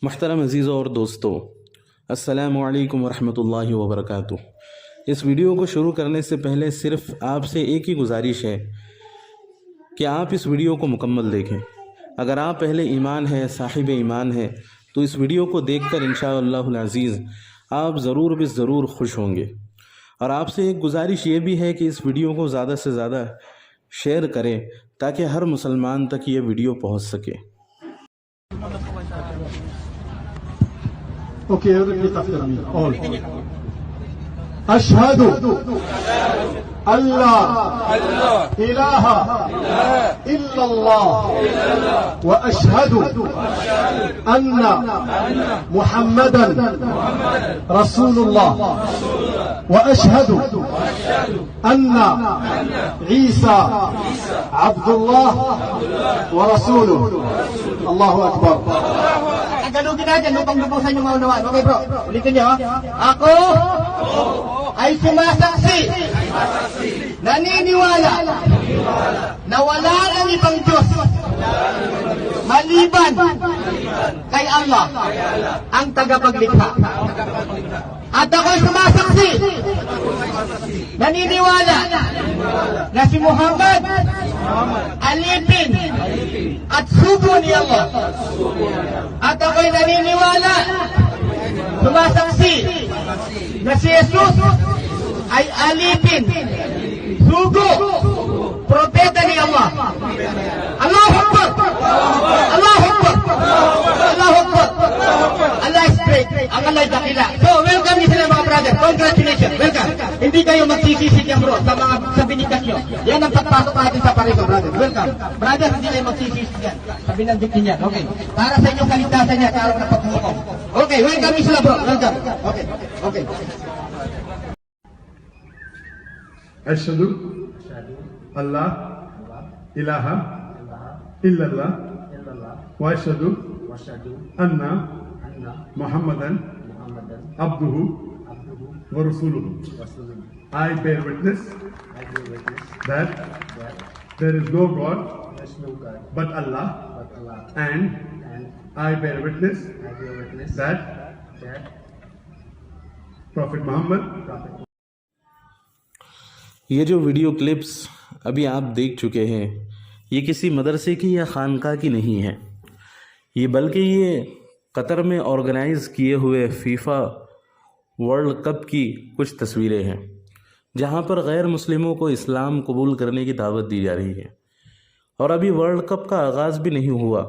मुहतरम अज़ीज़ों और दोस्तों, अस्सलामु अलैकुम वरहमतुल्लाहि वबरकातुह। इस वीडियो को शुरू करने से पहले सिर्फ़ आपसे एक ही गुजारिश है कि आप इस वीडियो को मुकम्मल देखें। अगर आप पहले ईमान है, साहिब ईमान है, तो इस वीडियो को देखकर इंशाअल्लाहुल अज़ीज़ आप ज़रूर भी ज़रूर खुश होंगे। और आपसे एक गुजारिश ये भी है कि इस वीडियो को ज़्यादा से ज़्यादा शेयर करें ताकि हर मुसलमान तक ये वीडियो पहुँच सके। Okay, repeat after me. All. Ashhadu Allah ilaha illallah wa ashhadu anna Muhammadan Rasulullah wa ashhadu anna Isa Abdullah wa Rasuluh. Allahu Akbar. Galugin natin, lupang-lupang sa inyong maunawaan. Okay bro, ulitin nyo. Ako ay sumasaksi, naniniwala na wala ng ibang Diyos maliban kay Allah ang tagapaglikha. At ako'y sumasaksi, naniniwala na si Muhammad alipin at sugo ni Allah. At ako'y naniniwala, sumasaksi, na si Jesus ay alipin, sugo, propeta ni Allah. Allahu Akbar! Allahu Akbar! Allahu Akbar! Allah is great. Ang Allah ay dakila. So, welcome niyo sila mga brother. Congratulations. Welcome. Hindi kayo magsisisi dyan bro sa binikas nyo. Yan ang pagpasok natin sa pareho, brother. Welcome. Brother, hindi kayo magsisisi dyan sa binandikin yan. Okay. Para sa inyong kaligtasan niya, sa araw na pagmumukong. Okay, welcome niyo sila bro. Welcome. Okay. Okay. Ashhadu Allah ilaha illallah wa ashhadu anna Muhammadan abduhu wa rasuluhu. I bear witness that there is no God but Allah, and I bear witness that Prophet Muhammad. ये जो video clips अभी आप देख चुके हैं, ये किसी मदरसे की या खानका की नहीं है, ये बल्कि ये कतर में ऑर्गेनाइज़ किए हुए फीफा वर्ल्ड कप की कुछ तस्वीरें हैं, जहां पर गैर मुस्लिमों को इस्लाम कबूल करने की दावत दी जा रही है। और अभी वर्ल्ड कप का आगाज़ भी नहीं हुआ,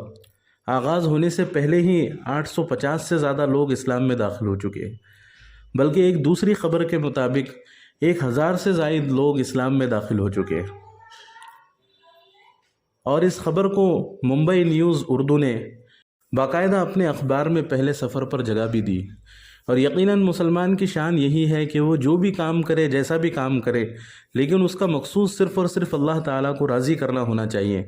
आगाज़ होने से पहले ही 850 से ज़्यादा लोग इस्लाम में दाखिल हो चुके हैं। बल्कि एक दूसरी खबर के मुताबिक 1000 से ज़ायद लोग इस्लाम में दाखिल हो चुके हैं। और इस खबर को मुंबई न्यूज़ उर्दू ने बाकायदा अपने अखबार में पहले सफ़र पर जगह भी दी। और यकीनन मुसलमान की शान यही है कि वो जो भी काम करे, जैसा भी काम करे, लेकिन उसका मकसूद सिर्फ़ और सिर्फ अल्लाह ताला को राज़ी करना होना चाहिए,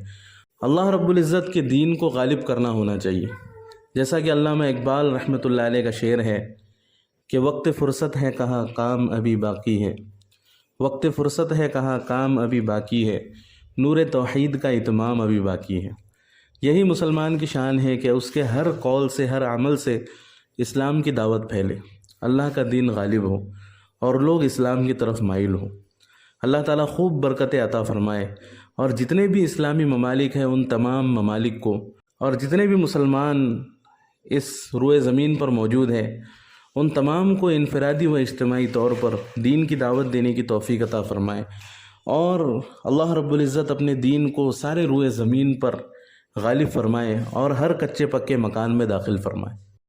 अल्लाह रब्बुल इज़्ज़त के दीन को गालिब करना होना चाहिए। जैसा कि अल्लामा इकबाल रहमतुल्लाह अलैह का शेर है कि वक्त फ़ुर्सत है कहाँ काम अभी बाकी है, वक्त फ़ुर्सत है कहाँ काम अभी बाकी है, नूर तौहीद का इत्माम अभी बाकी है। यही मुसलमान की शान है कि उसके हर कौल से, हर अमल से इस्लाम की दावत फैले, अल्लाह का दीन गालिब हो और लोग इस्लाम की तरफ माइल हो। अल्लाह ताला खूब बरकतें अता फ़रमाए और जितने भी इस्लामी ममालिक हैं उन तमाम ममालिक को, और जितने भी मुसलमान इस रुए ज़मीन पर मौजूद हैं उन तमाम को इनफरादी व इज्तिमाई तौर पर दीन की दावत देने की तौफ़ीक़ अता फ़रमाए और अल्लाह रब्बुल इज़्ज़त अपने दीन को सारे रुए ज़मीन पर गालिब फ़रमाए और हर कच्चे पक्के मकान में दाखिल फ़रमाए।